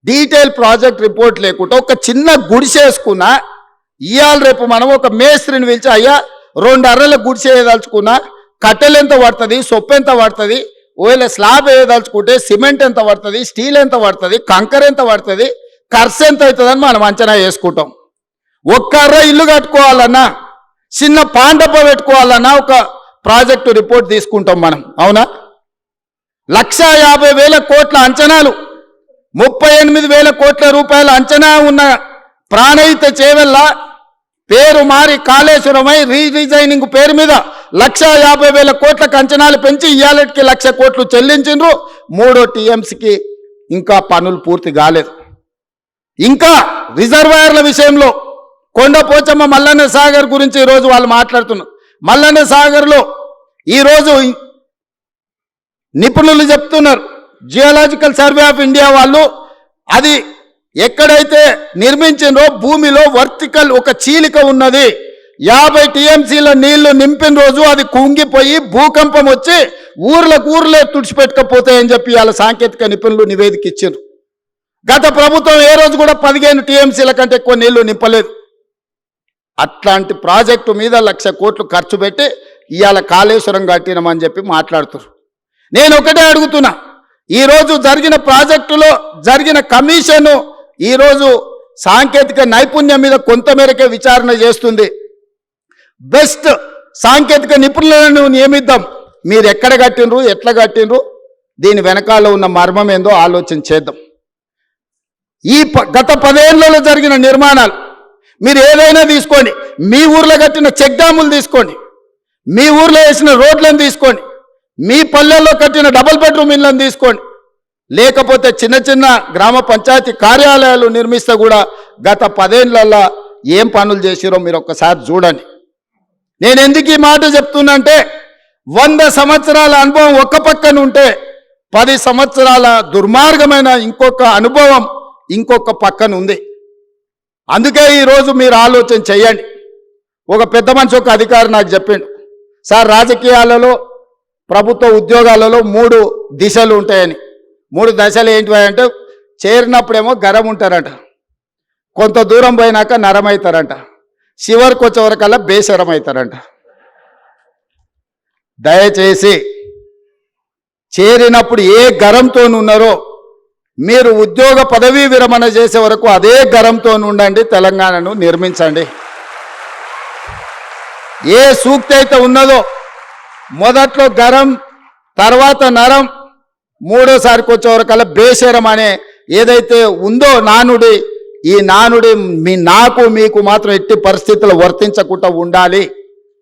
Detail project report లేకుండా ఒక చిన్న గుడిసేసుకున్నా ఇవాళ రేపు మనం ఒక మేస్త్రిని పిలిచి అయ్యా 2 అర్రల గుడిసె వేయదలుచుకున్నా కట్టెలు ఎంత పడుతుంది, సొప్పు ఎంత పడుతుంది, ఒకవేళ స్లాబ్ వేయదలుచుకుంటే సిమెంట్ ఎంత పడుతుంది, స్టీల్ ఎంత పడుతుంది, కంకర ఎంత పడుతుంది, ఖర్చు ఎంత అవుతుందని మనం అంచనా వేసుకుంటాం. ఒక్క అర్ర ఇల్లు కట్టుకోవాలన్నా, చిన్న పాండప పెట్టుకోవాలన్నా ఒక ప్రాజెక్టు రిపోర్ట్ తీసుకుంటాం మనం. అవునా? 1,50,000 కోట్ల అంచనాలు, 38,000 కోట్ల రూపాయల అంచనా ఉన్న ప్రాణహిత చేవెళ్ళ పేరు మారి కాళేశ్వరమై రీడిజైనింగ్ పేరు మీద 1,50,000 కోట్లకు అంచనాలు పెంచి ఇయాలటికి 1,00,000 కోట్లు చెల్లించిండ్రు. 3వ టీఎంసీకి ఇంకా పనులు పూర్తి కాలేదు. ఇంకా రిజర్వాయర్ల విషయంలో కొండపోచమ్మ మల్లన్న సాగర్ గురించి ఈరోజు వాళ్ళు మాట్లాడుతున్నారు. మల్లన్న సాగర్లో ఈరోజు నిపుణులు చెప్తున్నారు, జియోలాజికల్ సర్వే ఆఫ్ ఇండియా వాళ్ళు అది ఎక్కడైతే నిర్మించిందో భూమిలో వర్టికల్ ఒక చీలిక ఉన్నది. 50 టీఎంసీల నీళ్లు నింపిన రోజు అది కుంగిపోయి భూకంపం వచ్చి ఊర్లే తుడిచిపెట్టకపోతాయని చెప్పి వాళ్ళ సాంకేతిక నిపుణులు నివేదిక ఇచ్చారు. గత ప్రభుత్వం ఏ రోజు కూడా 15 టీఎంసీల కంటే ఎక్కువ నీళ్లు నింపలేదు. అట్లాంటి ప్రాజెక్టు మీద 1,00,000 కోట్లు ఖర్చు పెట్టి ఇవాళ కాళేశ్వరం కట్టినామని చెప్పి మాట్లాడుతున్నారు. నేను ఒకటే అడుగుతున్నా, ఈరోజు జరిగిన ప్రాజెక్టులో జరిగిన కమిషను ఈరోజు సాంకేతిక నైపుణ్యం మీద కొంతమేరకే విచారణ చేస్తుంది. బెస్ట్ సాంకేతిక నిపుణులను నియమిద్దాం. మీరు ఎక్కడ కట్టినరు, ఎట్లా కట్టినరు, దీని వెనకాల ఉన్న మర్మం ఏందో ఆలోచన చేద్దాం. ఈ గత 10 ఏళ్లలో జరిగిన నిర్మాణాలు మీరు ఏదైనా తీసుకోండి, మీ ఊర్లో కట్టిన చెక్ డ్యాములు తీసుకోండి, మీ ఊర్లో వేసిన రోడ్లను తీసుకోండి, మీ పల్లెల్లో కట్టిన డబుల్ బెడ్రూమ్ ఇళ్లను తీసుకోండి, లేకపోతే చిన్న గ్రామ పంచాయతీ కార్యాలయాలు నిర్మిస్తే కూడా గత 10 ఏళ్లలో ఏం పనులు చేసిరో మీరు ఒక్కసారి చూడండి. నేను ఎందుకు ఈ మాట చెప్తున్నా అంటే 100 సంవత్సరాల అనుభవం ఒక్క పక్కన ఉంటే 10 సంవత్సరాల దుర్మార్గమైన ఇంకొక అనుభవం ఇంకొక పక్కన ఉంది. అందుకే ఈరోజు మీరు ఆలోచన చేయండి. ఒక పెద్ద మనిషి, ఒక అధికారి నాకు చెప్పిండు, సార్ రాజకీయాలలో ప్రభుత్వ ఉద్యోగాలలో 3 దిశలు ఉంటాయని. 3 దశలు ఏంటివి అంటే, చేరినప్పుడేమో గరం ఉంటారంట, కొంత దూరం పోయినాక నరం అవుతారంట, చివరికి వచ్చేవరకల్లా బేసరం అవుతారంట. దయచేసి చేరినప్పుడు ఏ గరంతో ఉన్నారో మీరు ఉద్యోగ పదవీ విరమణ చేసే వరకు అదే గరంతో ఉండండి, తెలంగాణను నిర్మించండి. ఏ సూక్తి అయితే ఉన్నదో మొదట్లో గరం, తర్వాత నరం, 3వసారికి వచ్చేవరకల్లా బేషరం అనే ఏదైతే ఉందో నానుడి, ఈ నానుడి నాకు మీకు మాత్రం ఎట్టి పరిస్థితుల్లో వర్తించకుండా ఉండాలి.